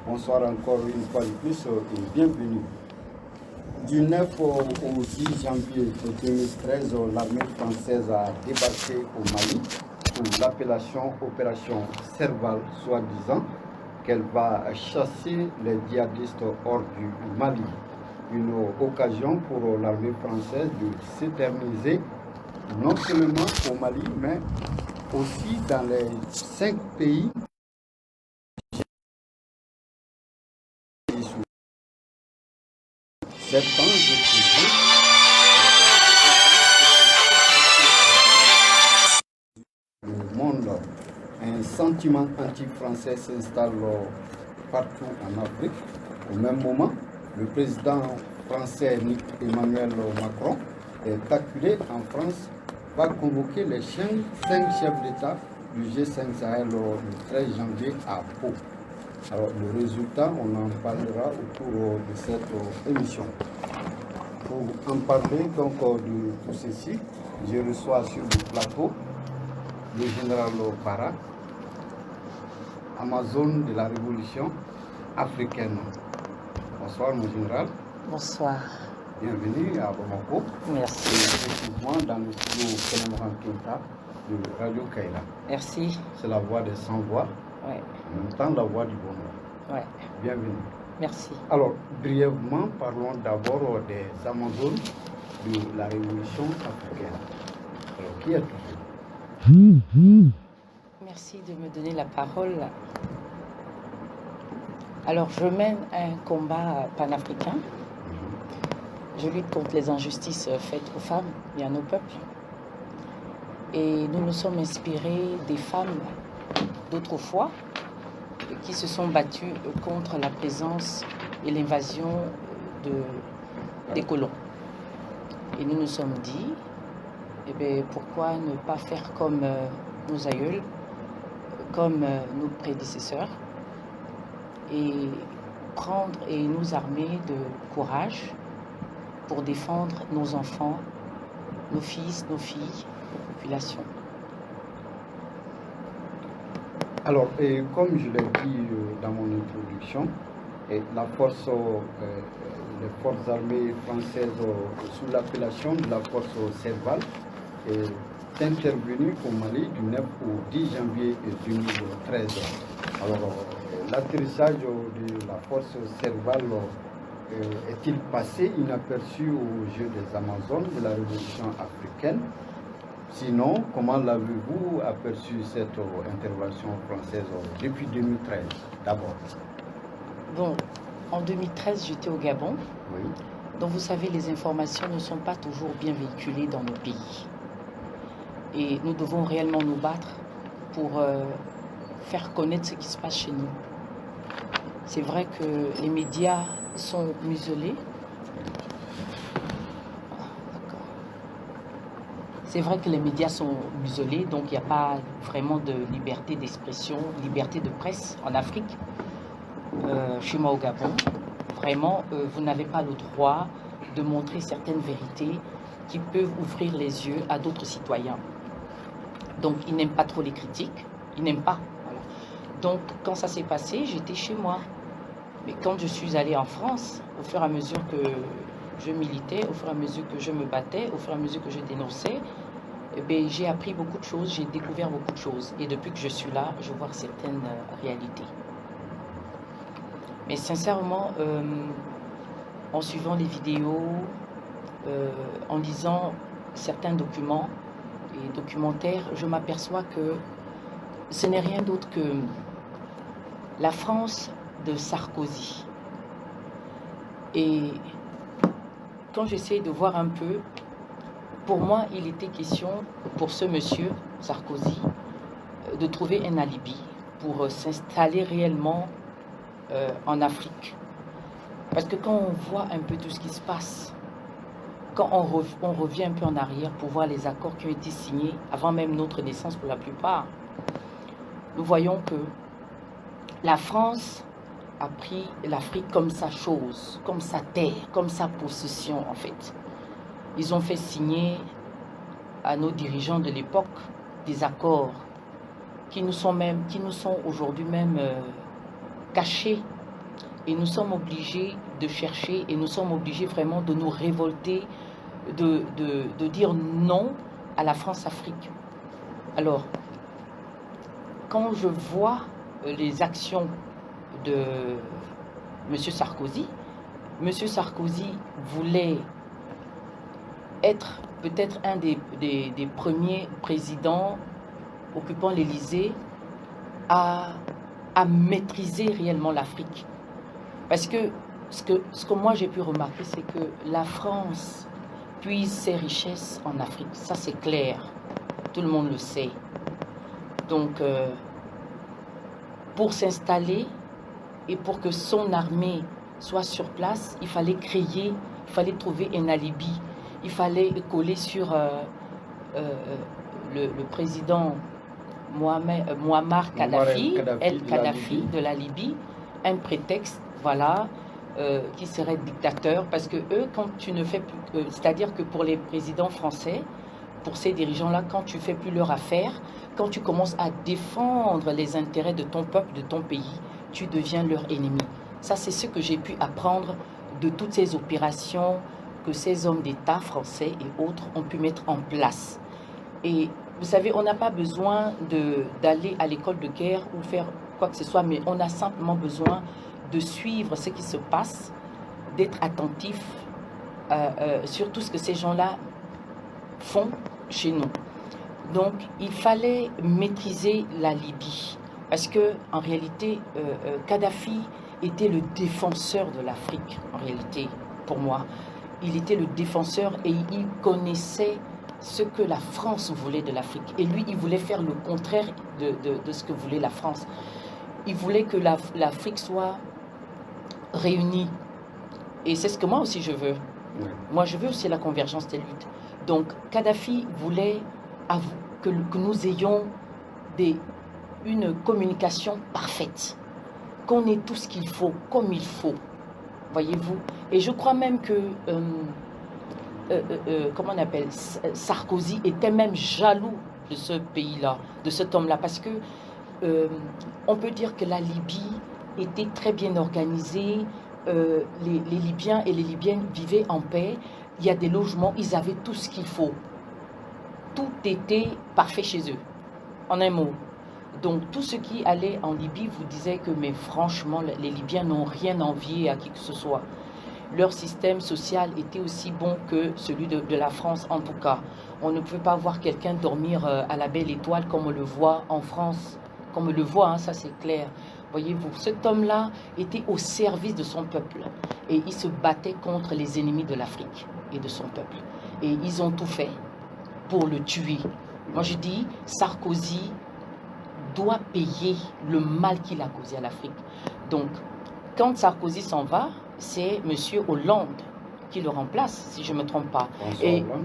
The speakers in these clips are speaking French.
Bonsoir encore une fois de plus et bienvenue. Du 9 au 10 janvier 2013, l'armée française a débarqué au Mali sous l'appellation Opération Serval, soi-disant qu'elle va chasser les djihadistes hors du Mali. Une occasion pour l'armée française de s'éterniser non seulement au Mali, mais aussi dans les 5 pays le monde. Un sentiment anti-français s'installe partout en Afrique. Au même moment, le président français Emmanuel Macron est acculé en France, va convoquer les 5 chefs d'État du G5 Sahel le 13 janvier à Pau. Alors le résultat, on en parlera au cours de cette émission. Pour en parler donc de tout ceci, je reçois sur le plateau le général Para, Amazon de la Révolution africaine. Bonsoir mon général. Bonsoir. Bienvenue à Bamako. Merci. Et effectivement dans le studio Kelemran Kinta de Radio Kaila. Merci. C'est la voix des sans-voix. Ouais. En même temps la voix du bonheur. Ouais. Bienvenue. Merci. Alors, brièvement, parlons d'abord des Amazones de la Révolution africaine. Alors, qui êtes-vous? Merci de me donner la parole. Alors, je mène un combat panafricain. Je lutte contre les injustices faites aux femmes et à nos peuples. Et nous nous sommes inspirés des femmes d'autrefois qui se sont battues contre la présence et l'invasion des colons. Et nous nous sommes dit, eh bien, pourquoi ne pas faire comme nos aïeuls, comme nos prédécesseurs, et prendre et nous armer de courage pour défendre nos enfants, nos fils, nos filles, nos populations. Alors, et comme je l'ai dit dans mon introduction, les forces armées françaises sous l'appellation de la force Serval est intervenue au Mali du 9 au 10 janvier 2013. Alors, l'atterrissage de la force Serval est-il passé inaperçu au jeu des Amazones de la Révolution africaine? Sinon, comment l'avez-vous aperçu cette intervention française depuis 2013 d'abord? Bon, en 2013, j'étais au Gabon. Oui. Donc vous savez, les informations ne sont pas toujours bien véhiculées dans nos pays. Et nous devons réellement nous battre pour faire connaître ce qui se passe chez nous. C'est vrai que les médias sont muselés. C'est vrai que les médias sont muselés, donc il n'y a pas vraiment de liberté d'expression, liberté de presse en Afrique. Chez moi au Gabon, vraiment, vous n'avez pas le droit de montrer certaines vérités qui peuvent ouvrir les yeux à d'autres citoyens. Donc, ils n'aiment pas trop les critiques, ils n'aiment pas. Voilà. Donc, quand ça s'est passé, j'étais chez moi. Mais quand je suis allée en France, au fur et à mesure que je militais, au fur et à mesure que je me battais, au fur et à mesure que je dénonçais, eh j'ai appris beaucoup de choses, j'ai découvert beaucoup de choses. Et depuis que je suis là, je vois certaines réalités. Mais sincèrement, en suivant les vidéos, en lisant certains documents et documentaires, je m'aperçois que ce n'est rien d'autre que la France de Sarkozy. Et quand j'essaie de voir un peu, pour moi, il était question pour ce monsieur Sarkozy de trouver un alibi pour s'installer réellement en Afrique. Parce que quand on voit un peu tout ce qui se passe, quand on revient un peu en arrière pour voir les accords qui ont été signés avant même notre naissance pour la plupart, nous voyons que la France a pris l'Afrique comme sa chose, comme sa terre, comme sa possession en fait. Ils ont fait signer à nos dirigeants de l'époque des accords qui nous sont aujourd'hui même cachés et nous sommes obligés de chercher et nous sommes obligés vraiment de nous révolter, de dire non à la France-Afrique. Alors, quand je vois les actions de M. Sarkozy, M. Sarkozy voulait être peut-être un des premiers présidents occupant l'Élysée à maîtriser réellement l'Afrique. Parce que ce que moi j'ai pu remarquer, c'est que la France puise ses richesses en Afrique. Ça, c'est clair. Tout le monde le sait. Donc, pour s'installer et pour que son armée soit sur place, il fallait trouver un alibi. Il fallait coller sur le président Muammar Kadhafi, El-Kadhafi de la Libye, un prétexte, voilà, qui serait dictateur, parce que eux, quand tu ne fais plus, c'est-à-dire que pour les présidents français, pour ces dirigeants-là, quand tu fais plus leur affaire, quand tu commences à défendre les intérêts de ton peuple, de ton pays, tu deviens leur ennemi. Ça, c'est ce que j'ai pu apprendre de toutes ces opérations que ces hommes d'État français et autres ont pu mettre en place. Et vous savez, on n'a pas besoin d'aller à l'école de guerre ou faire quoi que ce soit, mais on a simplement besoin de suivre ce qui se passe, d'être attentif sur tout ce que ces gens-là font chez nous. Donc, il fallait maîtriser la Libye, parce que en réalité, Kadhafi était le défenseur de l'Afrique, en réalité, pour moi. Il était le défenseur et il connaissait ce que la France voulait de l'Afrique. Et lui, il voulait faire le contraire de ce que voulait la France. Il voulait que l'Afrique soit réunie. Et c'est ce que moi aussi je veux. Moi, je veux aussi la convergence des luttes. Donc, Kadhafi voulait que nous ayons une communication parfaite, qu'on ait tout ce qu'il faut, comme il faut, voyez-vous. Et je crois même que, comment on appelle, Sarkozy était même jaloux de ce pays-là, de cet homme-là, parce que on peut dire que la Libye était très bien organisée, les Libyens et les Libyennes vivaient en paix, il y a des logements, ils avaient tout ce qu'il faut. Tout était parfait chez eux, en un mot. Donc, tout ce qui allait en Libye vous disait que, mais franchement, les Libyens n'ont rien envié à qui que ce soit. Leur système social était aussi bon que celui de la France, en tout cas. On ne pouvait pas voir quelqu'un dormir à la belle étoile comme on le voit en France. Comme on le voit, hein, ça c'est clair. Voyez-vous, cet homme-là était au service de son peuple. Et il se battait contre les ennemis de l'Afrique et de son peuple. Et ils ont tout fait pour le tuer. Moi je dis, Sarkozy doit payer le mal qu'il a causé à l'Afrique. Donc, quand Sarkozy s'en va, c'est M. Hollande qui le remplace, si je ne me trompe pas.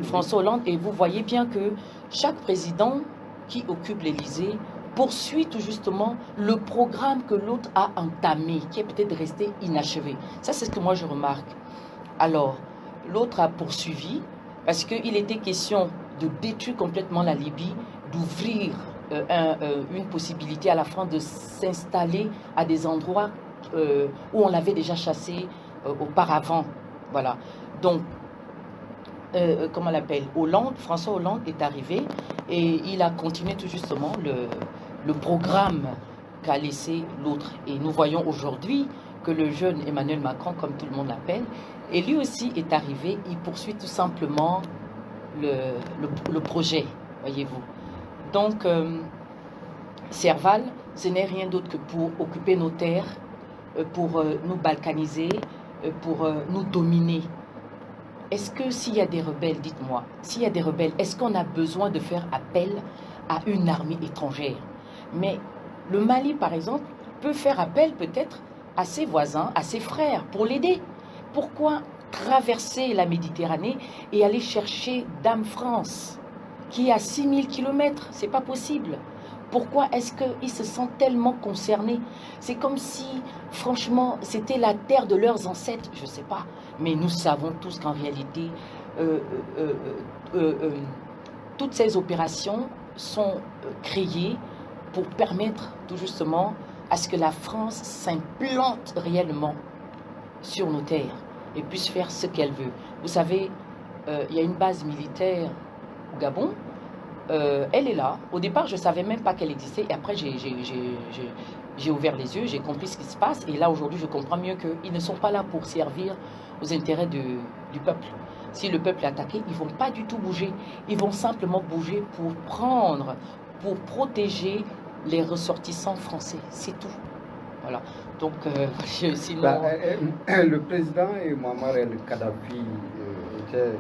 François Hollande. Et vous voyez bien que chaque président qui occupe l'Élysée poursuit tout justement le programme que l'autre a entamé, qui est peut-être resté inachevé. Ça, c'est ce que moi je remarque. Alors, l'autre a poursuivi, parce qu'il était question de détruire complètement la Libye, d'ouvrir une possibilité à la France de s'installer à des endroits où on l'avait déjà chassé auparavant. Voilà. Donc, comment on l'appelle, François Hollande est arrivé et il a continué tout justement le programme qu'a laissé l'autre. Et nous voyons aujourd'hui que le jeune Emmanuel Macron, comme tout le monde l'appelle, et lui aussi est arrivé, il poursuit tout simplement le projet, voyez-vous. Donc, Serval, ce n'est rien d'autre que pour occuper nos terres, pour nous balkaniser, pour nous dominer. Est-ce que s'il y a des rebelles, dites-moi, s'il y a des rebelles, est-ce qu'on a besoin de faire appel à une armée étrangère? Mais le Mali, par exemple, peut faire appel peut-être à ses voisins, à ses frères, pour l'aider. Pourquoi traverser la Méditerranée et aller chercher Dame France, qui est à 6000 km? C'est pas possible. Pourquoi est-ce qu'ils se sentent tellement concernés? C'est comme si, franchement, c'était la terre de leurs ancêtres, je ne sais pas. Mais nous savons tous qu'en réalité, toutes ces opérations sont créées pour permettre tout justement à ce que la France s'implante réellement sur nos terres et puisse faire ce qu'elle veut. Vous savez, il y a une base militaire au Gabon. Elle est là. Au départ, je ne savais même pas qu'elle existait. Et après, j'ai ouvert les yeux, j'ai compris ce qui se passe. Et là, aujourd'hui, je comprends mieux qu'ils ne sont pas là pour servir aux intérêts du peuple. Si le peuple est attaqué, ils ne vont pas du tout bouger. Ils vont simplement bouger pour prendre, pour protéger les ressortissants français. C'est tout. Voilà. Donc, sinon... le président Muammar el-Kadhafi était,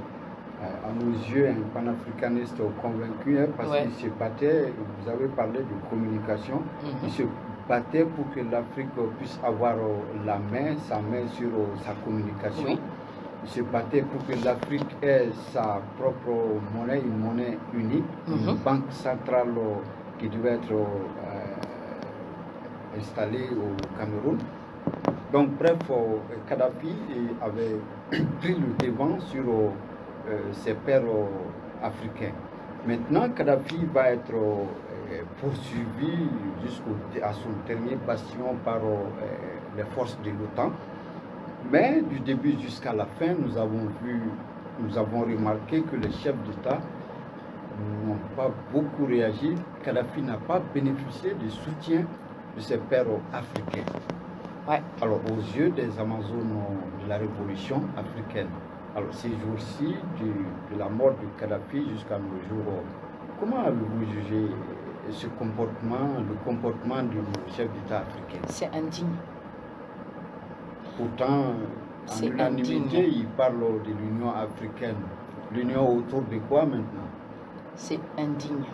à nos yeux, un panafricaniste convaincu, parce qu'il se battait, vous avez parlé de communication, il se battait pour que l'Afrique puisse avoir sa main sur sa communication. Oui. Il se battait pour que l'Afrique ait sa propre monnaie, une monnaie unique, une banque centrale qui devait être installée au Cameroun. Donc bref, Kadhafi avait pris le devant sur ses pairs africains. Maintenant, Kadhafi va être poursuivi jusqu'à son dernier bastion par les forces de l'OTAN. Mais du début jusqu'à la fin, nous avons remarqué que les chefs d'État n'ont pas beaucoup réagi. Kadhafi n'a pas bénéficié du soutien de ses pairs africains. Ouais. Alors, aux yeux des Amazones de la révolution africaine, alors ces jours-ci, de la mort de Kadhafi jusqu'à nos jours, comment avez-vous jugé ce comportement, le comportement du chef d'État africain? C'est indigne. Pourtant, en unanimité, il parle de l'Union africaine. L'Union autour de quoi maintenant? C'est indigne.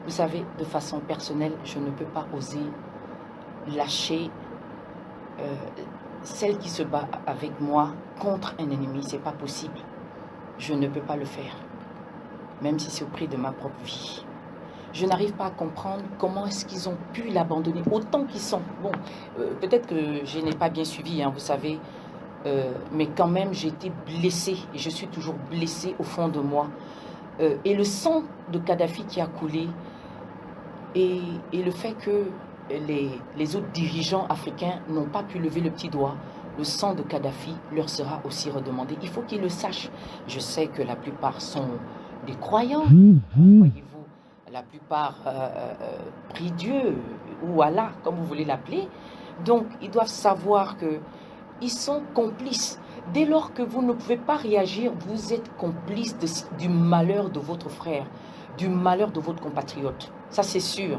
Vous savez, de façon personnelle, je ne peux pas oser lâcher celle qui se bat avec moi contre un ennemi. C'est pas possible. Je ne peux pas le faire. Même si c'est au prix de ma propre vie. Je n'arrive pas à comprendre comment est-ce qu'ils ont pu l'abandonner, autant qu'ils sont. Bon, peut-être que je n'ai pas bien suivi, hein, vous savez, mais quand même, j'ai été blessée, et je suis toujours blessée au fond de moi. Et le sang de Kadhafi qui a coulé, et le fait que les autres dirigeants africains n'ont pas pu lever le petit doigt, le sang de Kadhafi leur sera aussi redemandé. Il faut qu'ils le sachent. Je sais que la plupart sont des croyants, voyez-vous. La plupart prient Dieu ou Allah, comme vous voulez l'appeler. Donc, ils doivent savoir qu'ils sont complices. Dès lors que vous ne pouvez pas réagir, vous êtes complice du malheur de votre frère, du malheur de votre compatriote. Ça, c'est sûr.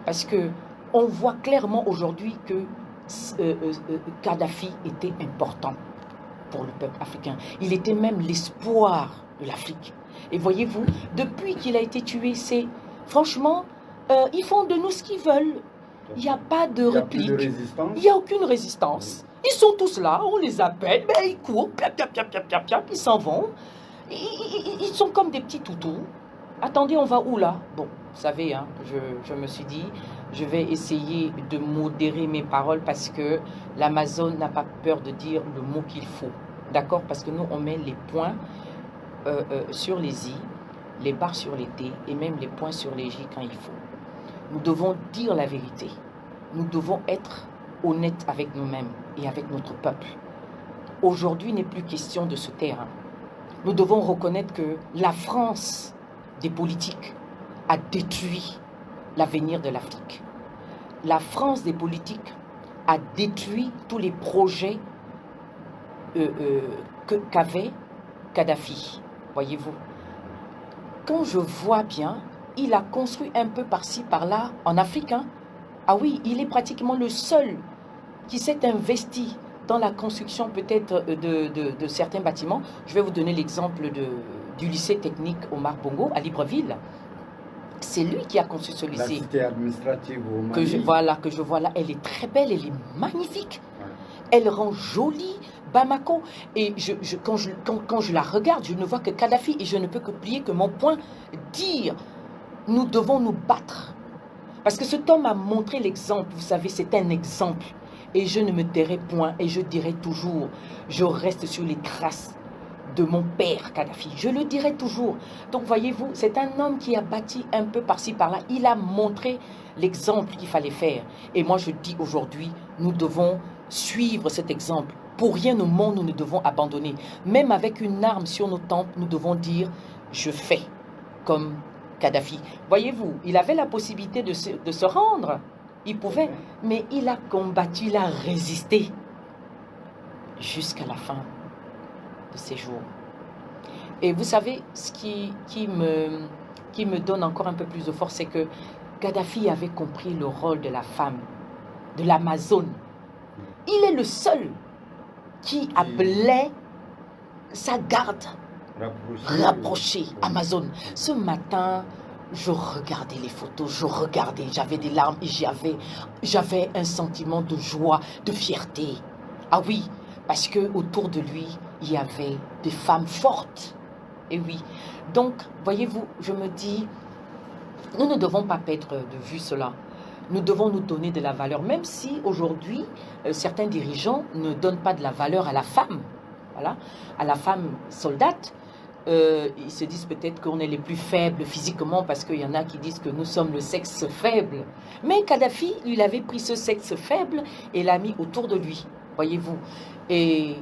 Parce qu'on voit clairement aujourd'hui que Kadhafi était important pour le peuple africain. Il était même l'espoir de l'Afrique. Et voyez-vous, depuis qu'il a été tué, c'est... Franchement, ils font de nous ce qu'ils veulent. Il n'y a pas de réplique. Il n'y a aucune résistance. Ils sont tous là, on les appelle, mais ils courent, ils s'en vont. Ils sont comme des petits toutous. Attendez, on va où là? Bon, vous savez, hein, je me suis dit, je vais essayer de modérer mes paroles parce que l'Amazone n'a pas peur de dire le mot qu'il faut. D'accord? Parce que nous, on met les points sur les i, les barres sur les t et même les points sur les j quand il faut. Nous devons dire la vérité. Nous devons être honnêtes avec nous-mêmes et avec notre peuple. Aujourd'hui, il n'est plus question de se taire. Nous devons reconnaître que la France des politiques a détruit l'avenir de l'Afrique. La France des politiques a détruit tous les projets qu'avait Kadhafi. Voyez-vous, quand je vois bien, il a construit un peu par-ci, par-là, en Afrique. Hein. Ah oui, il est pratiquement le seul qui s'est investi dans la construction peut-être de certains bâtiments. Je vais vous donner l'exemple du lycée technique Omar Bongo à Libreville. C'est lui qui a construit ce lycée. La cité administrative au Mali. Que je vois là, elle est très belle, elle est magnifique. Ouais. Elle rend jolie Bamako. Et quand je la regarde, je ne vois que Kadhafi et je ne peux que plier que mon point, dire, nous devons nous battre. Parce que cet homme a montré l'exemple, vous savez, c'est un exemple. Et je ne me tairai point et je dirai toujours, je reste sur les traces de mon père Kadhafi. Je le dirai toujours. Donc voyez-vous, c'est un homme qui a bâti un peu par-ci par-là. Il a montré l'exemple qu'il fallait faire. Et moi je dis aujourd'hui, nous devons suivre cet exemple. Pour rien au monde, nous ne devons abandonner. Même avec une arme sur nos tempes, nous devons dire « je fais » comme Kadhafi. Voyez-vous, il avait la possibilité de se rendre. Il pouvait, mais il a combattu, il a résisté jusqu'à la fin de ses jours. Et vous savez, ce qui me donne encore un peu plus de force, c'est que Kadhafi avait compris le rôle de la femme, de l'Amazone. Il est le seul qui appelait sa garde rapprochée, Amazone. Ce matin, je regardais les photos, j'avais des larmes et j'avais un sentiment de joie, de fierté. Ah oui, parce que autour de lui, il y avait des femmes fortes. Et oui, donc, voyez-vous, je me dis, nous ne devons pas perdre de vue cela. Nous devons nous donner de la valeur, même si aujourd'hui, certains dirigeants ne donnent pas de la valeur à la femme, voilà, à la femme soldate. Ils se disent peut-être qu'on est les plus faibles physiquement parce qu'il y en a qui disent que nous sommes le sexe faible. Mais Kadhafi, lui, il avait pris ce sexe faible et l'a mis autour de lui, voyez-vous. Et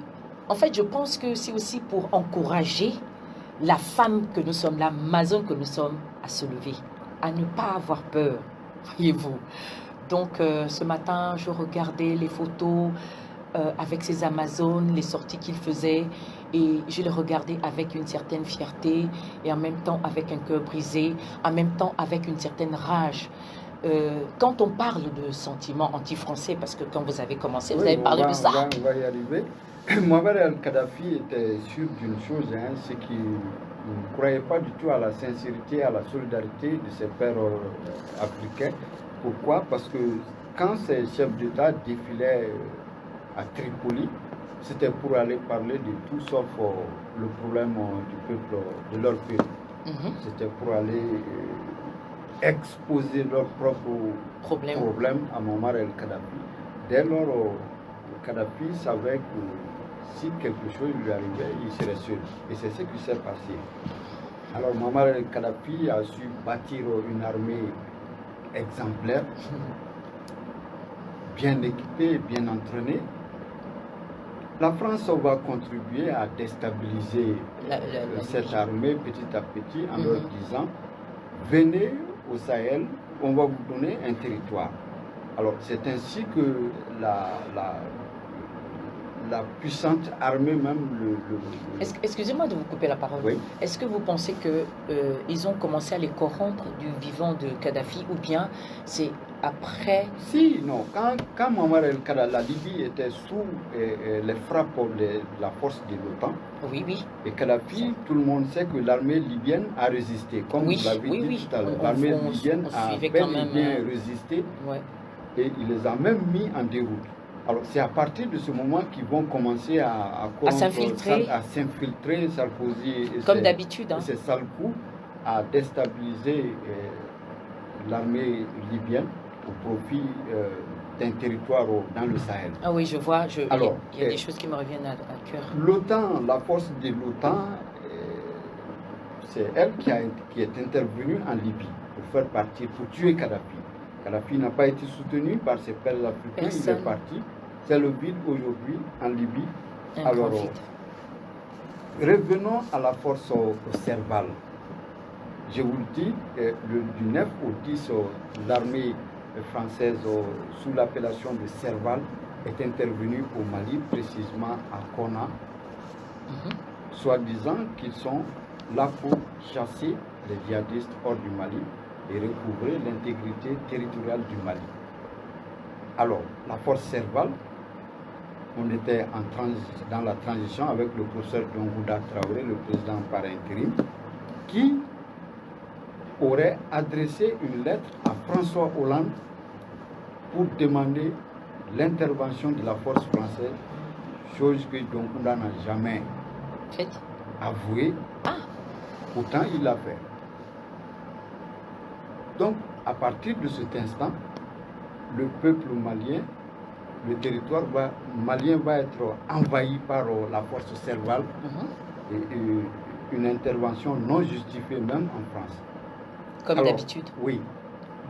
en fait, je pense que c'est aussi pour encourager la femme que nous sommes, l'Amazone que nous sommes, à se lever, à ne pas avoir peur, voyez-vous. Donc, ce matin, je regardais les photos avec ces Amazones, les sorties qu'il faisait, et je les regardais avec une certaine fierté, et en même temps avec un cœur brisé, en même temps avec une certaine rage. Quand on parle de sentiments anti-français, parce que quand vous avez commencé, vous avez parlé de ça. On va y arriver. Mohamed El-Kadhafi était sûr d'une chose, hein, c'est qu'il ne croyait pas du tout à la sincérité, à la solidarité de ses pairs africains. Pourquoi? Parce que quand ces chefs d'État défilaient à Tripoli, c'était pour aller parler de tout sauf le problème du peuple, de leur peuple. C'était pour aller exposer leurs propres problèmes à Muammar el-Kadhafi. Dès lors, Kadhafi savait que si quelque chose lui arrivait, il serait seul. Et c'est ce qui s'est passé. Alors Muammar el-Kadhafi a su bâtir une armée exemplaire, bien équipée, bien entraînée. La France va contribuer à déstabiliser cette armée petit à petit en leur disant « Venez au Sahel, on va vous donner un territoire ». Alors c'est ainsi que la puissante armée même Excusez-moi de vous couper la parole. Oui. Est-ce que vous pensez qu'ils ont commencé à les corrompre du vivant de Kadhafi ou bien c'est après? Si, non. Quand Muammar el-Kadhafi, la Libye était sous les frappes de la force de l'OTAN. Oui, oui. Et Kadhafi, tout le monde sait que l'armée libyenne a résisté. Comme vous l'avez dit tout à l'heure, l'armée libyenne a bel et bien résisté. Ouais. Et il les a même mis en déroute. Alors c'est à partir de ce moment qu'ils vont commencer à s'infiltrer, Sarkozy et comme d'habitude, ses sales coups, à déstabiliser l'armée libyenne au profit d'un territoire dans le Sahel. Ah oui, je vois, alors, il y a des choses qui me reviennent à cœur. L'OTAN, la force de l'OTAN, c'est elle qui est intervenue en Libye pour faire partir, pour tuer Kadhafi. Kadhafi n'a pas été soutenu par ses pairs africains, il est parti. C'est le vide aujourd'hui en Libye. Alors, revenons à la force Serval. Je vous le dis, du 9 au 10, l'armée française, sous l'appellation de Serval, est intervenue au Mali, précisément à Konna, soi-disant qu'ils sont là pour chasser les djihadistes hors du Mali et recouvrer l'intégrité territoriale du Mali. Alors, la force Serval, on était dans la transition avec le professeur Dongouda Traoré, le président par intérim, qui aurait adressé une lettre à François Hollande pour demander l'intervention de la force française, chose que Dongouda n'a jamais avouée. Pourtant, il l'a fait. Donc, à partir de cet instant, le peuple malien, le territoire malien va être envahi par la force Serval une intervention non justifiée même en France. Comme d'habitude. Oui.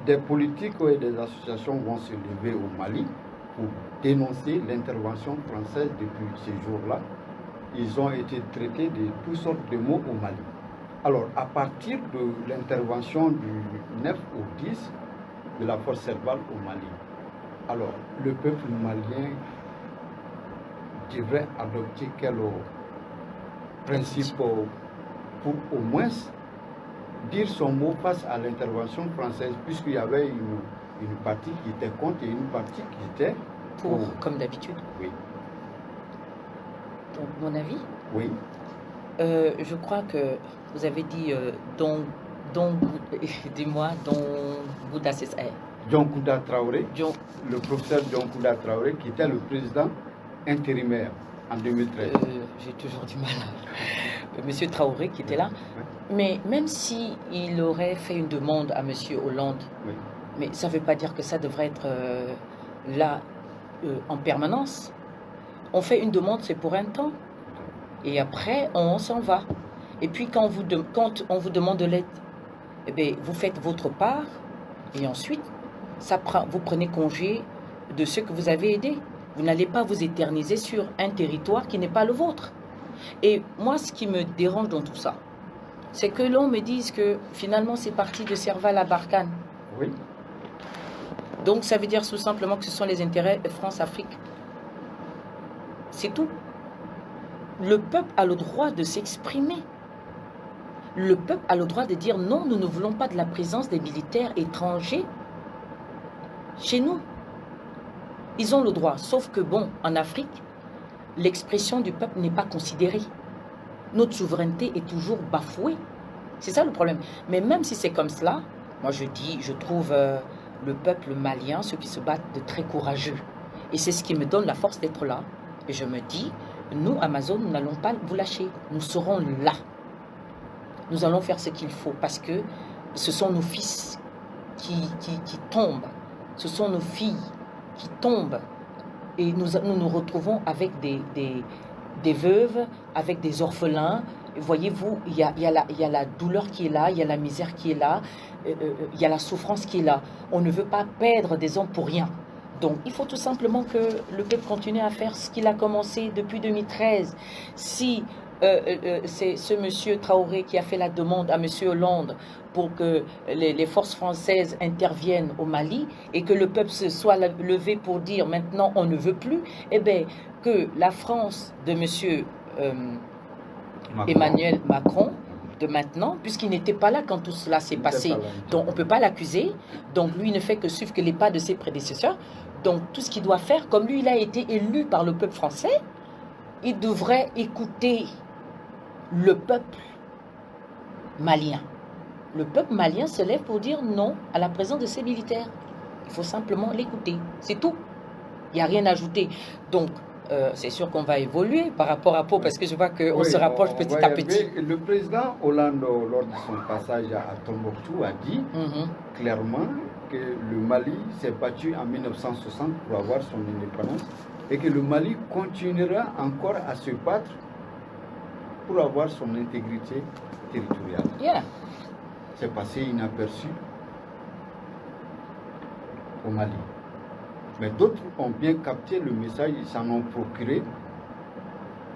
Des politiques et des associations vont se lever au Mali pour dénoncer l'intervention française depuis ces jours-là. Ils ont été traités de toutes sortes de mots au Mali. Alors, à partir de l'intervention du 9 au 10 de la force Serval au Mali, alors le peuple malien devrait adopter quel principe pour au moins dire son mot face à l'intervention française, puisqu'il y avait une partie qui était contre et une partie qui était pour. Comme d'habitude. Oui. Donc, mon avis? Oui. Je crois que vous avez dit dis-moi, Bouddha Sessaï. John Kouda Traoré, le professeur John Kouda Traoré, qui était le président intérimaire en 2013. J'ai toujours du mal. Monsieur Traoré qui était là. Oui. Mais même si il aurait fait une demande à Monsieur Hollande, Oui. mais ça ne veut pas dire que ça devrait être là en permanence. On fait une demande, c'est pour un temps. Et après, on s'en va. Et puis quand on vous demande de l'aide, eh bien, vous faites votre part et ensuite, vous prenez congé de ceux que vous avez aidés. Vous n'allez pas vous éterniser sur un territoire qui n'est pas le vôtre. Et moi, ce qui me dérange dans tout ça, c'est que l'on me dise que finalement c'est parti de Serval à Barkhane. Oui. Donc ça veut dire tout simplement que ce sont les intérêts France-Afrique. C'est tout. Le peuple a le droit de s'exprimer. Le peuple a le droit de dire non, nous ne voulons pas de la présence des militaires étrangers chez nous. Ils ont le droit, sauf que bon, en Afrique, l'expression du peuple n'est pas considérée. Notre souveraineté est toujours bafouée. C'est ça le problème. Mais même si c'est comme cela, moi je trouve le peuple malien, ceux qui se battent, de très courageux. Et c'est ce qui me donne la force d'être là. Et je me dis, nous, Amazon, nous n'allons pas vous lâcher. Nous serons là. Nous allons faire ce qu'il faut parce que ce sont nos fils qui tombent. Ce sont nos filles qui tombent. Et nous nous retrouvons avec des veuves, avec des orphelins. Voyez-vous, il y a la douleur qui est là, il y a la misère qui est là, il y a la souffrance qui est là. On ne veut pas perdre des hommes pour rien. Donc, il faut tout simplement que le peuple continue à faire ce qu'il a commencé depuis 2013. Si c'est ce monsieur Traoré qui a fait la demande à monsieur Hollande pour que les forces françaises interviennent au Mali et que le peuple se soit levé pour dire maintenant on ne veut plus, eh bien, que la France de monsieur Emmanuel Macron, de maintenant, puisqu'il n'était pas là quand tout cela s'est passé, donc on ne peut pas l'accuser, donc lui ne fait que suivre que les pas de ses prédécesseurs, donc tout ce qu'il doit faire, comme lui il a été élu par le peuple français, il devrait écouter le peuple malien. Le peuple malien se lève pour dire non à la présence de ces militaires. Il faut simplement l'écouter, c'est tout. Il n'y a rien à ajouter. Donc, c'est sûr qu'on va évoluer par rapport à Pau, parce que je vois qu'on se rapproche petit à petit. Le président Hollande, lors de son passage à Tombouctou, a dit clairement que le Mali s'est battu en 1960 pour avoir son indépendance et que le Mali continuera encore à se battre pour avoir son intégrité territoriale. Yeah. C'est passé inaperçu au Mali. Mais d'autres ont bien capté le message, ils s'en ont procuré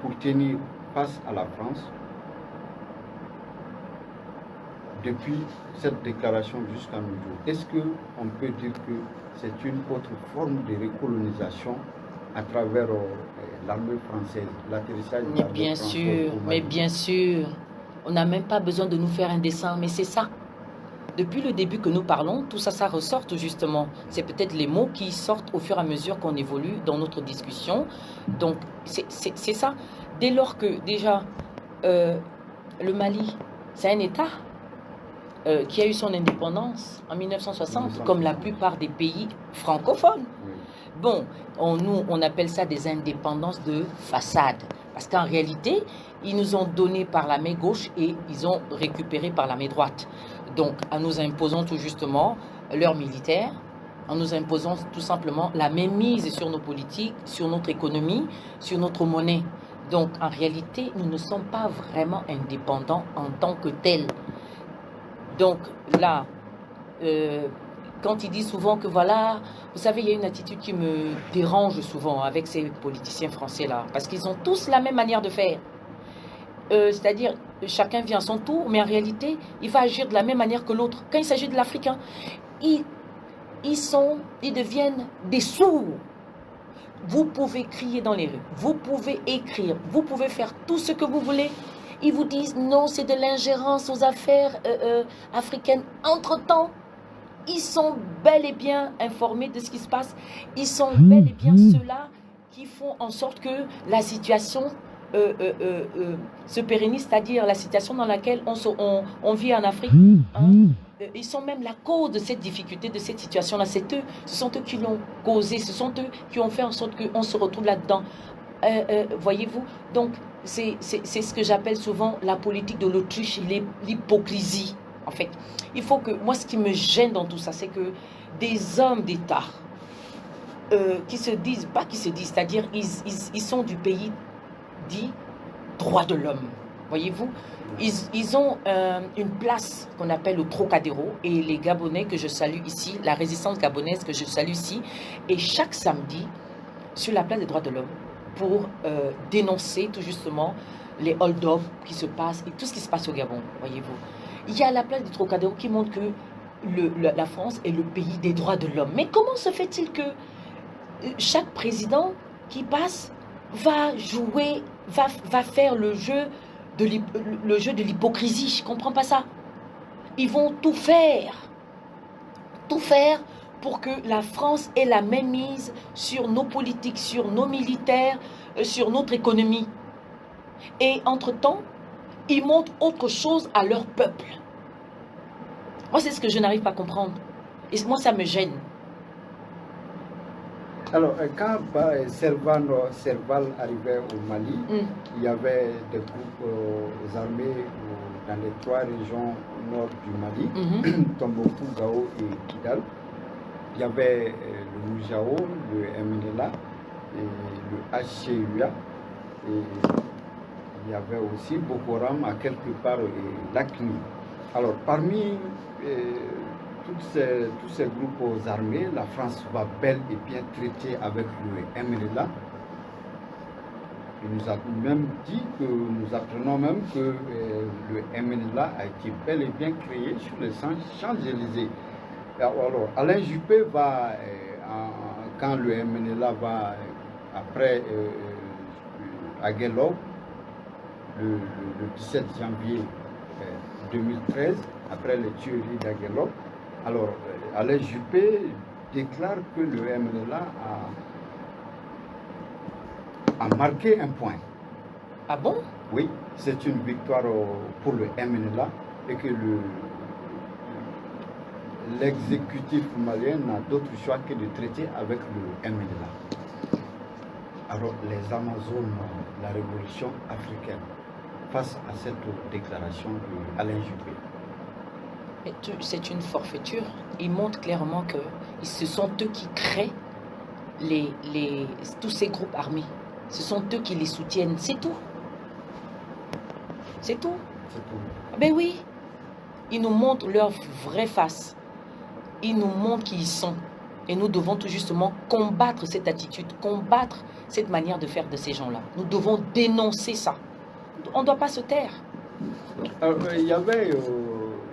pour tenir face à la France. Depuis cette déclaration jusqu'à nos jours, est-ce qu'on peut dire que c'est une autre forme de recolonisation à travers l'armée française, l'atterrissage de l'armée française au Mali? Mais bien sûr, on n'a même pas besoin de nous faire un dessin, mais c'est ça. Depuis le début que nous parlons, tout ça, ça ressort justement. C'est peut-être les mots qui sortent au fur et à mesure qu'on évolue dans notre discussion. Donc, c'est ça. Dès lors que, déjà, le Mali, c'est un État qui a eu son indépendance en 1960, comme la plupart des pays francophones. Oui. Bon, on appelle ça des indépendances de façade. Parce qu'en réalité, ils nous ont donné par la main gauche et ils ont récupéré par la main droite. Donc, en nous imposant tout justement leurs militaires, en nous imposant tout simplement la mainmise sur nos politiques, sur notre économie, sur notre monnaie. Donc, en réalité, nous ne sommes pas vraiment indépendants en tant que tels. Donc, là, quand il dit souvent que voilà, vous savez, il y a une attitude qui me dérange souvent avec ces politiciens français-là, parce qu'ils ont tous la même manière de faire. C'est-à-dire, chacun vient à son tour, mais en réalité, il va agir de la même manière que l'autre. Quand il s'agit de l'Africain, ils deviennent des sourds. Vous pouvez crier dans les rues, vous pouvez écrire, vous pouvez faire tout ce que vous voulez. Ils vous disent non, c'est de l'ingérence aux affaires africaines. Entre-temps, ils sont bel et bien informés de ce qui se passe. Ils sont bel et bien ceux-là qui font en sorte que la situation se pérennise, c'est-à-dire la situation dans laquelle on vit en Afrique. Hein. Ils sont même la cause de cette difficulté, de cette situation-là. C'est eux, ce sont eux qui l'ont causé, ce sont eux qui ont fait en sorte qu'on se retrouve là-dedans. Voyez-vous, donc c'est ce que j'appelle souvent la politique de l'autruche, l'hypocrisie. En fait, il faut que, moi ce qui me gêne dans tout ça, c'est que des hommes d'État qui se disent, pas qui se disent, c'est-à-dire ils sont du pays dit droit de l'homme, voyez-vous, ils ont une place qu'on appelle le Trocadéro, et les Gabonais que je salue ici, la résistance gabonaise que je salue ici, et chaque samedi sur la place des droits de l'homme pour dénoncer tout justement les hold-up qui se passent et tout ce qui se passe au Gabon, voyez-vous. Il y a la place du Trocadéro qui montre que la France est le pays des droits de l'homme. Mais comment se fait-il que chaque président qui passe va jouer, va faire le jeu de l'hypocrisie? Je ne comprends pas ça. Ils vont tout faire pour que la France ait la même mise sur nos politiques, sur nos militaires, sur notre économie. Et entre-temps, ils montrent autre chose à leur peuple. Moi, c'est ce que je n'arrive pas à comprendre. Et moi, ça me gêne. Alors, quand Serval arrivait au Mali, il y avait des groupes armés dans les 3 régions nord du Mali, Tombouctou, Gao et Kidal. Il y avait le Moujao, le MNLA, et le HCUA, et il y avait aussi Boko Haram à quelque part l'ACNI. Alors, parmi tous ces groupes armés, la France va bel et bien traiter avec le MNLA. Il nous a même dit que nous apprenons même que le MNLA a été bel et bien créé sur les Champs-Élysées. Alors, Alain Juppé va, quand le MNLA va après à Guélo, le 17 janvier 2013, après les tueries d'Aguelop, alors Alain Juppé déclare que le MNLA a marqué un point. Ah bon? Oui, c'est une victoire pour le MNLA et que l'exécutif malien n'a d'autre choix que de traiter avec le MNLA. Alors les Amazones, la révolution africaine, face à cette déclaration d'Alain Juppé. C'est une forfaiture. Ils montrent clairement que ce sont eux qui créent tous ces groupes armés. Ce sont eux qui les soutiennent. C'est tout. C'est tout. C'est tout. Ben oui. Ils nous montrent leur vraie face. Ils nous montrent qui ils sont. Et nous devons tout justement combattre cette attitude, combattre cette manière de faire de ces gens-là. Nous devons dénoncer ça. On ne doit pas se taire. Alors, il y avait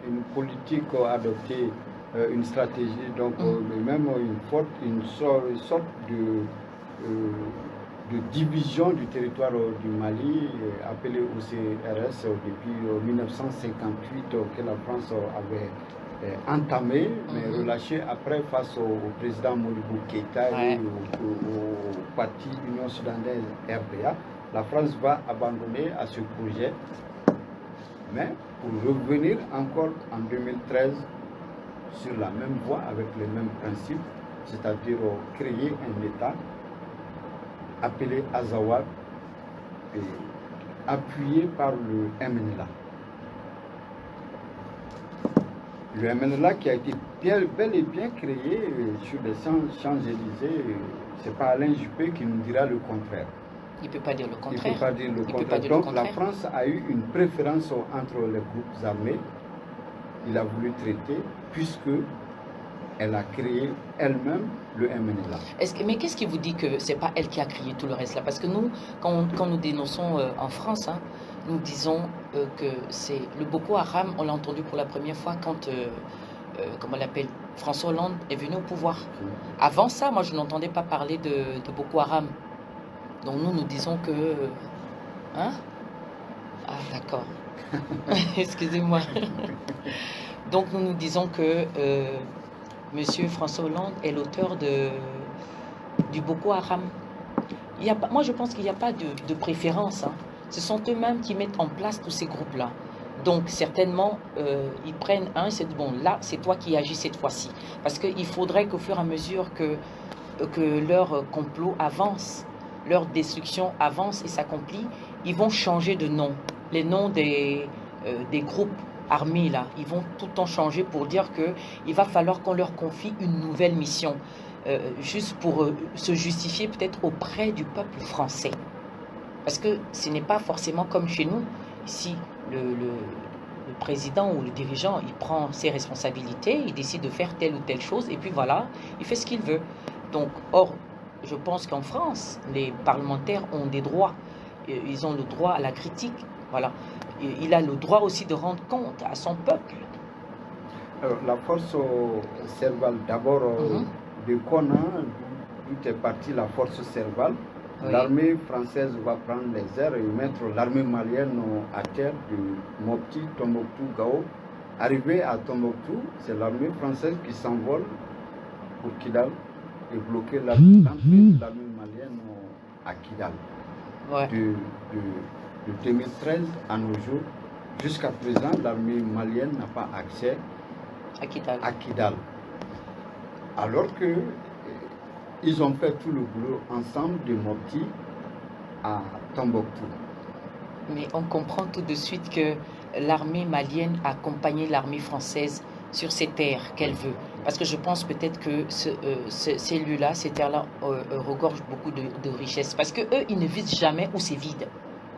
une politique adoptée, une stratégie, donc même une sorte de division du territoire du Mali, appelée OCRS depuis 1958, que la France avait entamé, mais relâché après face au président Modibo Keïta et au parti Union Soudanaise RDA. La France va abandonner à ce projet, mais pour revenir encore en 2013 sur la même voie avec les mêmes principes, c'est-à-dire créer un État appelé Azawad et appuyé par le MNLA. Le MNLA qui a été bel et bien créé sur les Champs-Élysées, c'est pas Alain Juppé qui nous dira le contraire. Il ne peut pas dire le Il ne contraire. peut pas dire le Il peut contraire. pas dire le Donc la contraire. France a eu une préférence entre les groupes armés. Il a voulu traiter puisque elle a créé elle-même le MNLA. Mais qu'est-ce qui vous dit que ce n'est pas elle qui a créé tout le reste là? Parce que nous, quand nous dénonçons en France, hein, nous disons que c'est le Boko Haram, on l'a entendu pour la première fois quand, comment on l'appelle, François Hollande est venu au pouvoir. Avant ça, moi je n'entendais pas parler de Boko Haram. Donc nous disons que... hein? Ah d'accord. Excusez-moi. Donc nous disons que Monsieur François Hollande est l'auteur du Boko Haram. Moi, je pense qu'il n'y a pas de préférence. Hein. Ce sont eux-mêmes qui mettent en place tous ces groupes-là. Donc, certainement, ils prennent un, c'est bon, là, c'est toi qui agis cette fois-ci. Parce qu'il faudrait qu'au fur et à mesure que leur complot avance, leur destruction avance et s'accomplit, ils vont changer de nom. Les noms des groupes armés, là, ils vont tout le temps changer pour dire qu'il va falloir qu'on leur confie une nouvelle mission, juste pour se justifier peut-être auprès du peuple français. Parce que ce n'est pas forcément comme chez nous. Ici, le président ou le dirigeant, il prend ses responsabilités, il décide de faire telle ou telle chose, et puis voilà, il fait ce qu'il veut. Donc, or, je pense qu'en France, les parlementaires ont des droits. Ils ont le droit à la critique. Voilà. Il a le droit aussi de rendre compte à son peuple. Alors, la force Serval, d'abord, de Kona, d'où est partie la force Serval. Oui. L'armée française va prendre les airs et mettre l'armée malienne à terre de Mopti, Tombouctou, Gao. Arrivé à Tombouctou, c'est l'armée française qui s'envole pour Kidal et bloquer l'entrée de l'armée malienne à Kidal. Ouais. De 2013 à nos jours, jusqu'à présent, l'armée malienne n'a pas accès à Kidal. Alors que ils ont fait tout le boulot ensemble de Mopti à Tombouctou. Mais on comprend tout de suite que l'armée malienne a accompagné l'armée française sur ces terres qu'elle veut. Parce que je pense peut-être que ces lieux-là, ces terres-là regorgent beaucoup de richesses. Parce qu'eux, ils ne visent jamais où c'est vide.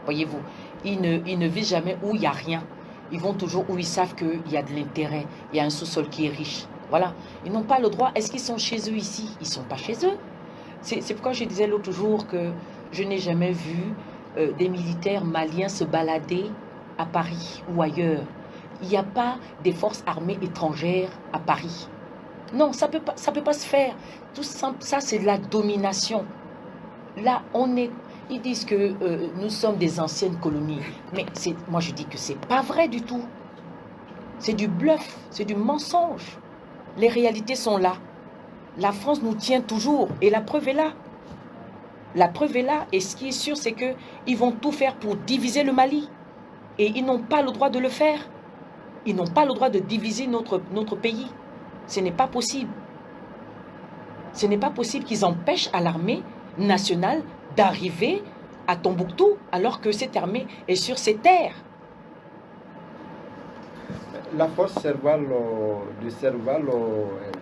Voyez-vous, ils ne visent jamais où il n'y a rien. Ils vont toujours où ils savent qu'il y a de l'intérêt, il y a un sous-sol qui est riche. Voilà. Ils n'ont pas le droit. Est-ce qu'ils sont chez eux ici? Ils ne sont pas chez eux. C'est pourquoi je disais l'autre jour que je n'ai jamais vu des militaires maliens se balader à Paris ou ailleurs. Il n'y a pas des forces armées étrangères à Paris. Non, ça peut pas se faire. Tout ça, c'est de la domination. Là, ils disent que nous sommes des anciennes colonies. Mais moi, je dis que ce n'est pas vrai du tout. C'est du bluff, c'est du mensonge. Les réalités sont là. La France nous tient toujours et la preuve est là. La preuve est là et ce qui est sûr, c'est qu'ils vont tout faire pour diviser le Mali. Et ils n'ont pas le droit de le faire. Ils n'ont pas le droit de diviser notre pays. Ce n'est pas possible. Ce n'est pas possible qu'ils empêchent à l'armée nationale d'arriver à Tombouctou alors que cette armée est sur ses terres. La force Serval de Serval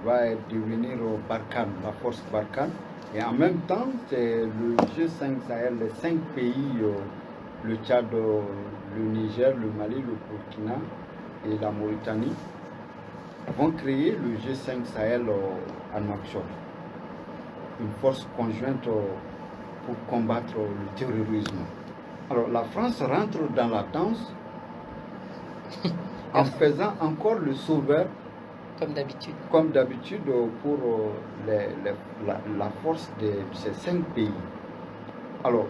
va devenir Barkhane, la force Barkhane. Et en même temps, c'est le G5 Sahel, les 5 pays, le Tchad, le Niger, le Mali, le Burkina et la Mauritanie, vont créer le G5 Sahel en action. Une force conjointe pour combattre le terrorisme. Alors la France rentre dans la danse en faisant encore le sauveur, comme d'habitude pour la force de ces 5 pays. Alors,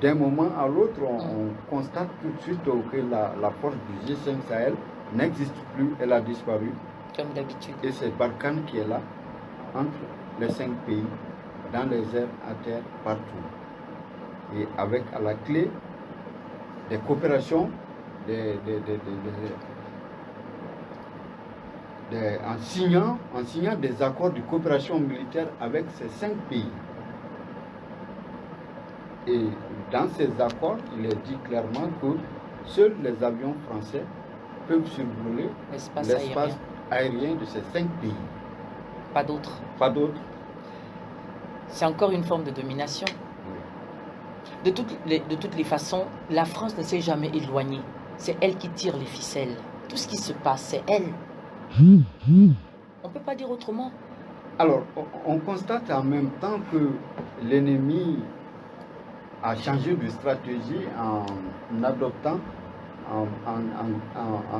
d'un moment à l'autre, on constate tout de suite que la force du G5 Sahel n'existe plus, elle a disparu. Comme d'habitude. Et c'est Barkhane qui est là, entre les 5 pays, dans les airs, à terre, partout. Et avec à la clé des coopérations, en signant des accords de coopération militaire avec ces 5 pays. Et dans ces accords, il est dit clairement que seuls les avions français peuvent survoler l'espace aérien de ces 5 pays. Pas d'autres. Pas d'autres. C'est encore une forme de domination. De toutes les façons, la France ne s'est jamais éloignée. C'est elle qui tire les ficelles. Tout ce qui se passe, c'est elle. On ne peut pas dire autrement. Alors, on constate en même temps que l'ennemi a changé de stratégie en adoptant, en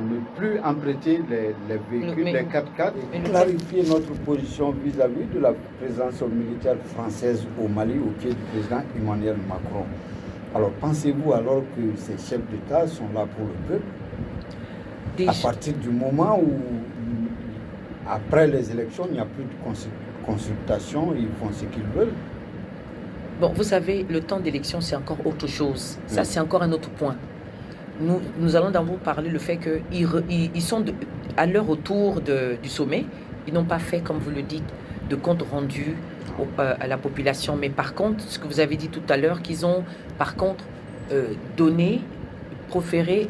ne plus emprunter les véhicules, les 4x4, et clarifier notre position vis-à-vis de la présence militaire française au Mali au pied du président Emmanuel Macron. Alors, pensez-vous alors que ces chefs d'État sont là pour le peuple à partir du moment où, après les élections, il n'y a plus de consultation, ils font ce qu'ils veulent? Bon, vous savez, le temps d'élection, c'est encore autre chose. Ça, c'est encore un autre point. Nous allons d'abord parler le fait qu'ils sont à leur retour du sommet. Ils n'ont pas fait, comme vous le dites, de compte rendu à la population. Mais par contre, ce que vous avez dit tout à l'heure, qu'ils ont par contre proféré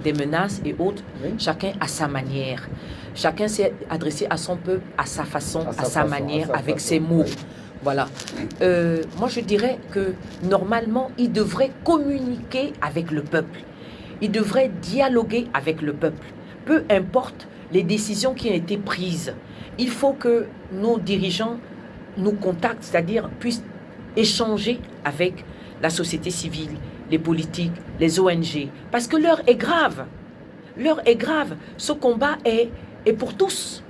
des menaces et autres, chacun à sa manière. Chacun s'est adressé à son peuple à sa façon, à sa manière, avec ses mots. Oui. Voilà. Moi, je dirais que normalement, il devrait communiquer avec le peuple. Il devrait dialoguer avec le peuple. Peu importe les décisions qui ont été prises. Il faut que nos dirigeants nous contactent, c'est-à-dire puissent échanger avec la société civile, les politiques, les ONG. Parce que l'heure est grave. L'heure est grave. Ce combat est pour tous.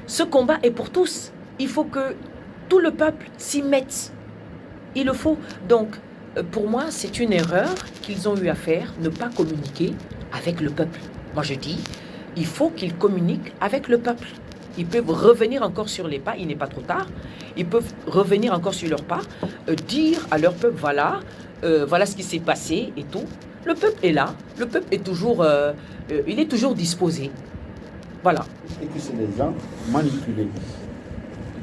Ce combat est pour tous. Il faut que tout le peuple s'y mette. Il le faut. Donc, pour moi, c'est une erreur qu'ils ont eu à faire, ne pas communiquer avec le peuple. Moi, je dis, il faut qu'ils communiquent avec le peuple. Ils peuvent revenir encore sur les pas, il n'est pas trop tard. Ils peuvent revenir encore sur leurs pas, dire à leur peuple, voilà ce qui s'est passé et tout. Le peuple est là, le peuple est toujours, il est toujours disposé. Voilà. Et que c'est des gens manipulés.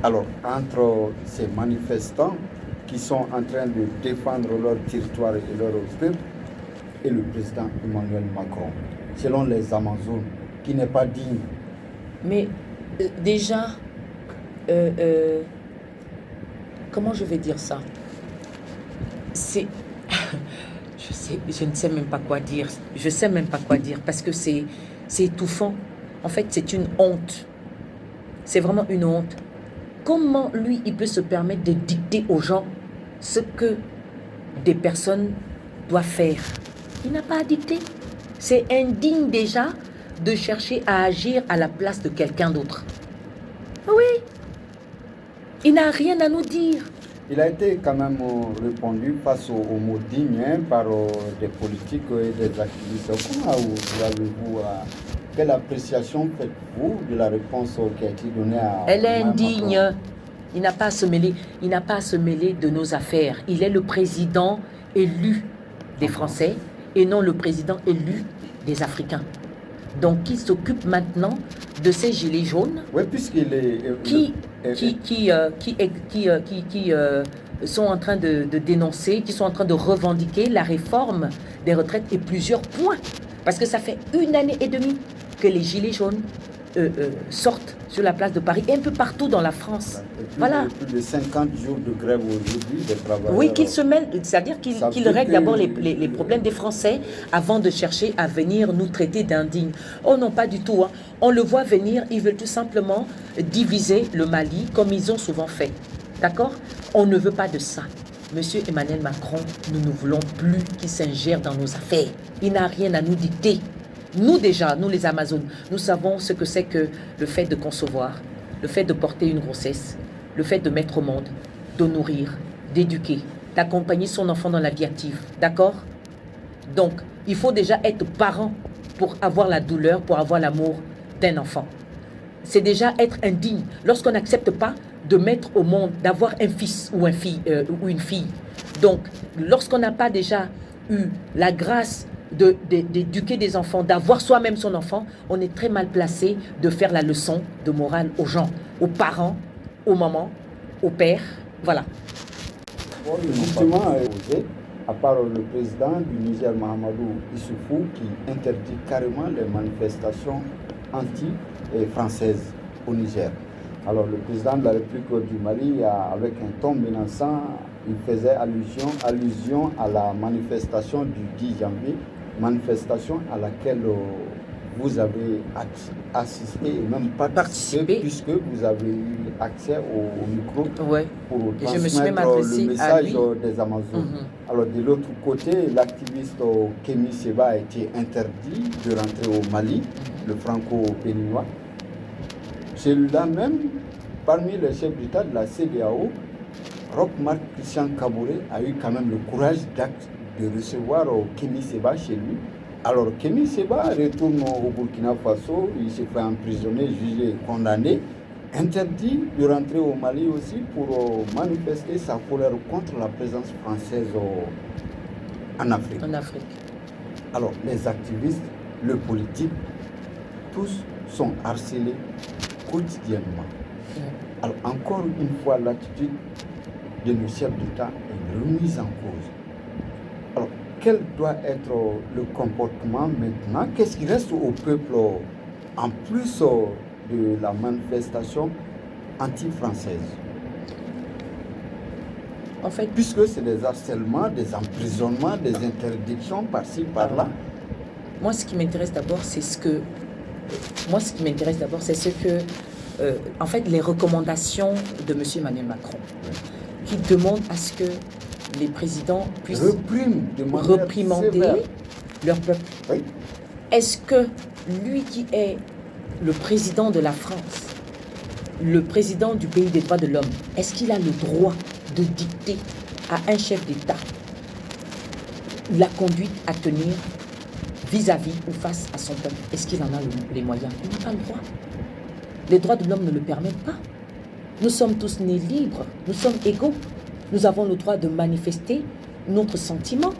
Alors, entre ces manifestants qui sont en train de défendre leur territoire et leur peuple et le président Emmanuel Macron, selon les Amazones, qui n'est pas digne. Mais déjà, comment je vais dire ça? C'est... je ne sais même pas quoi dire. Je sais même pas quoi dire parce que c'est étouffant. En fait, c'est une honte. C'est vraiment une honte. Comment lui, il peut se permettre de dicter aux gens ce que des personnes doivent faire? Il n'a pas à dicter. C'est indigne déjà de chercher à agir à la place de quelqu'un d'autre. Oui. Il n'a rien à nous dire. Il a été quand même répondu face aux mots dignes par des politiques et des activistes. Comment vous avez-vous... quelle appréciation faites-vous de la réponse qui a été donnée à... Elle est indigne. Il n'a pas à se mêler. Il n'a pas à se mêler de nos affaires. Il est le président élu des Français et non le président élu des Africains. Donc, il s'occupe maintenant de ces gilets jaunes. Oui, puisqu'il est... Qui sont en train de dénoncer, qui sont en train de revendiquer la réforme des retraites et plusieurs points. Parce que ça fait 1 année et demie que les gilets jaunes sortent sur la place de Paris et un peu partout dans la France. Voilà. Plus de 50 jours de grève aujourd'hui des travailleurs. Oui, qu'ils se mêlent, c'est-à-dire qu'ils règlent d'abord les problèmes des Français avant de chercher à venir nous traiter d'indignes. Oh non, pas du tout. Hein. On le voit venir, ils veulent tout simplement diviser le Mali comme ils ont souvent fait. D'accord? On ne veut pas de ça. Monsieur Emmanuel Macron, nous ne voulons plus qu'il s'ingère dans nos affaires. Il n'a rien à nous dicter. Nous déjà, nous les Amazones, nous savons ce que c'est que le fait de concevoir, le fait de porter une grossesse, le fait de mettre au monde, de nourrir, d'éduquer, d'accompagner son enfant dans la vie active. D'accord? Donc, il faut déjà être parent pour avoir la douleur, pour avoir l'amour d'un enfant. C'est déjà être indigne. Lorsqu'on n'accepte pas de mettre au monde, d'avoir un fils ou une fille. Donc, lorsqu'on n'a pas déjà eu la grâce d'éduquer des enfants, d'avoir soi-même son enfant, on est très mal placé de faire la leçon de morale aux gens, aux parents, aux mamans, aux pères, voilà. Justement, à part le président du Niger, Mahamadou Issoufou, qui interdit carrément les manifestations anti-françaises au Niger. Alors le président de la République du Mali, avec un ton menaçant, il faisait allusion à la manifestation du 10 janvier, manifestation à laquelle vous avez assisté et même participé puisque vous avez eu accès au micro pour transmettre le message des Amazones. Alors de l'autre côté, l'activiste Kémy Séba a été interdit de rentrer au Mali, le franco-béninois. Celui-là même, parmi les chefs d'État de la CEDEAO, Roch-Marc Christian Kaboré a eu quand même le courage de recevoir Kémy Séba chez lui. Alors Kémy Séba retourne au Burkina Faso, il s'est fait emprisonner, jugé, condamné, interdit de rentrer au Mali aussi pour manifester sa colère contre la présence française en Afrique. Alors les activistes, le politique, tous sont harcelés quotidiennement. Alors encore une fois, l'attitude de nos chefs d'État est remise en cause. Alors, quel doit être le comportement maintenant? Qu'est-ce qui reste au peuple en plus de la manifestation anti-française? En fait, puisque c'est des harcèlements, des emprisonnements, des interdictions par-ci, par-là. Moi, ce qui m'intéresse d'abord, c'est ce que... en fait, les recommandations de M. Emmanuel Macron, qui demandent à ce que les présidents puissent réprimander leur peuple. Oui. Est-ce que lui qui est le président de la France, le président du pays des droits de l'homme, est-ce qu'il a le droit de dicter à un chef d'État la conduite à tenir vis-à-vis ou face à son peuple? Est-ce qu'il en a les moyens? Il n'a pas le droit. Les droits de l'homme ne le permettent pas. Nous sommes tous nés libres, nous sommes égaux. Nous avons le droit de manifester notre sentiment.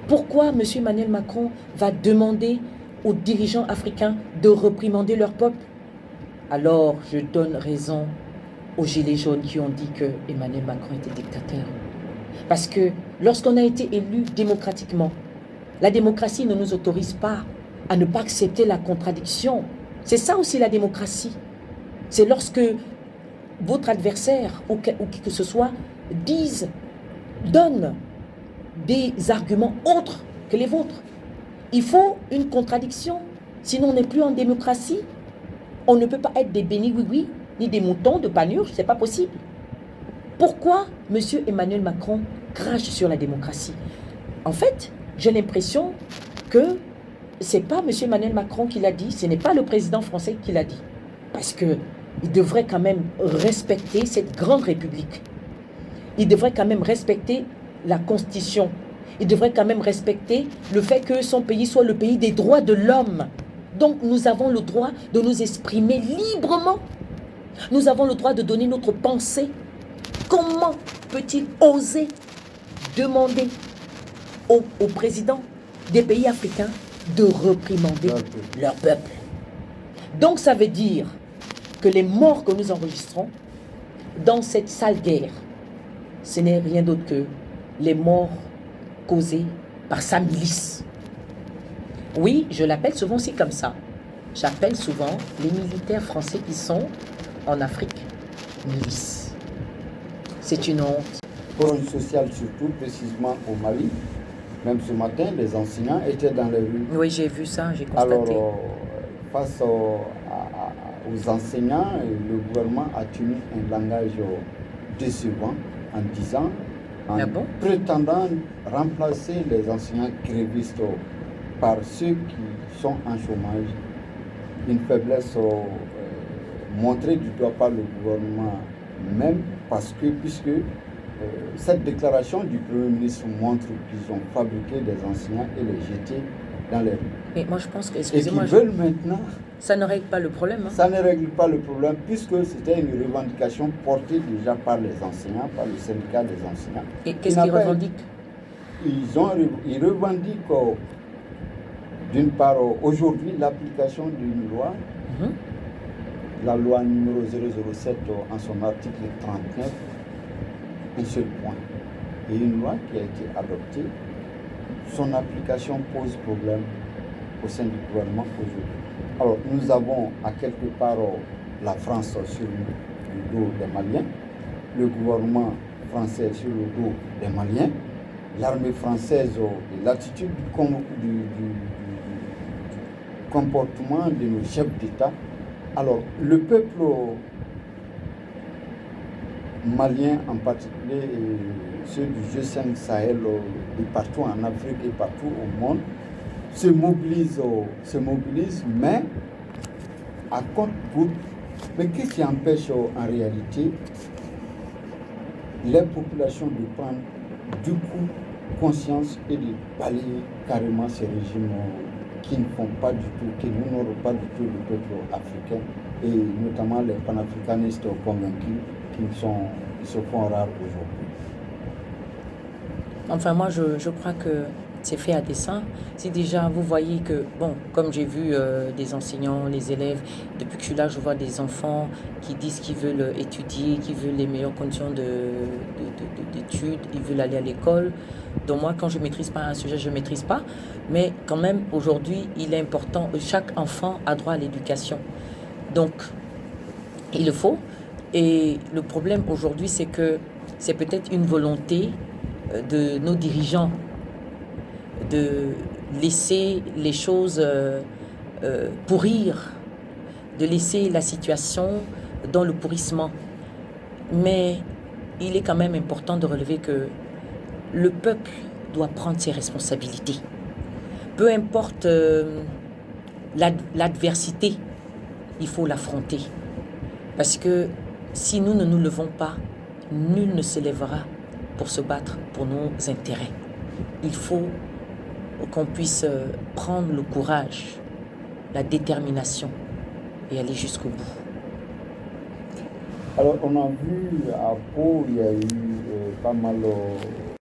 Pourquoi M. Emmanuel Macron va demander aux dirigeants africains de réprimander leur peuple? Alors, je donne raison aux gilets jaunes qui ont dit que Emmanuel Macron était dictateur. Parce que lorsqu'on a été élu démocratiquement, la démocratie ne nous autorise pas à ne pas accepter la contradiction. C'est ça aussi la démocratie. C'est lorsque votre adversaire ou qui que ce soit donne des arguments autres que les vôtres. Il faut une contradiction. Sinon, on n'est plus en démocratie. On ne peut pas être des bénis oui-oui, ni des moutons de panurge, c'est pas possible. Pourquoi M. Emmanuel Macron crache sur la démocratie? En fait, j'ai l'impression que ce n'est pas M. Emmanuel Macron qui l'a dit, ce n'est pas le président français qui l'a dit. Parce qu'il devrait quand même respecter cette grande république. Il devrait quand même respecter la Constitution. Il devrait quand même respecter le fait que son pays soit le pays des droits de l'homme. Donc nous avons le droit de nous exprimer librement. Nous avons le droit de donner notre pensée. Comment peut-il oser demander au président des pays africains de réprimander leur peuple? Donc ça veut dire que les morts que nous enregistrons dans cette sale guerre, ce n'est rien d'autre que les morts causés par sa milice. Oui, je l'appelle souvent aussi comme ça. J'appelle souvent les militaires français qui sont en Afrique milice. C'est une honte. Pour une sociale surtout, précisément au Mali, même ce matin, les enseignants étaient dans les rues. Oui, j'ai vu ça, j'ai constaté. Alors, face aux enseignants, le gouvernement a tenu un langage décevant en disant, prétendant remplacer les enseignants grévistes par ceux qui sont en chômage, une faiblesse montrée du doigt par le gouvernement même, parce que puisque cette déclaration du Premier ministre montre qu'ils ont fabriqué des enseignants et les jeté dans les rues. Mais moi je pense que, excusez-moi, et qu'ils veulent maintenant... Ça ne règle pas le problème. Hein. Ça ne règle pas le problème puisque c'était une revendication portée déjà par les enseignants, par le syndicat des enseignants. Et qu'est-ce qu'ils revendiquent? Ils revendiquent d'une part aujourd'hui l'application d'une loi, la loi numéro 007 en son article 39, un seul point. Et une loi qui a été adoptée, son application pose problème au sein du gouvernement aujourd'hui. Alors, nous avons à quelque part la France sur le dos des Maliens. Le gouvernement français sur le dos des Maliens, l'armée française et l'attitude du comportement de nos chefs d'État. Alors, le peuple malien en particulier, et ceux du G5 Sahel et partout en Afrique et partout au monde, se mobilisent, mais à compte-gouttes. Mais qu'est-ce qui empêche en réalité les populations de prendre du coup conscience et de balayer carrément ces régimes qui ne font pas du tout, qui n'honorent pas du tout le peuple africain, et notamment les panafricanistes convaincus qui se font rares aujourd'hui? Enfin, moi, je crois que c'est fait à dessein. Si déjà vous voyez que, bon, comme j'ai vu des enseignants, les élèves, depuis que je suis là, je vois des enfants qui disent qu'ils veulent étudier, qu'ils veulent les meilleures conditions d'études, ils veulent aller à l'école. Donc moi, quand je ne maîtrise pas un sujet, je ne maîtrise pas. Mais quand même, aujourd'hui, il est important, chaque enfant a droit à l'éducation. Donc, il le faut. Et le problème aujourd'hui, c'est que c'est peut-être une volonté de nos dirigeants de laisser les choses pourrir, de laisser la situation dans le pourrissement. Mais il est quand même important de relever que le peuple doit prendre ses responsabilités. Peu importe l'adversité, il faut l'affronter. Parce que si nous ne nous levons pas, nul ne se lèvera pour se battre pour nos intérêts. Il faut qu'on puisse prendre le courage, la détermination et aller jusqu'au bout. Alors, on a vu à Pau, il y a eu pas mal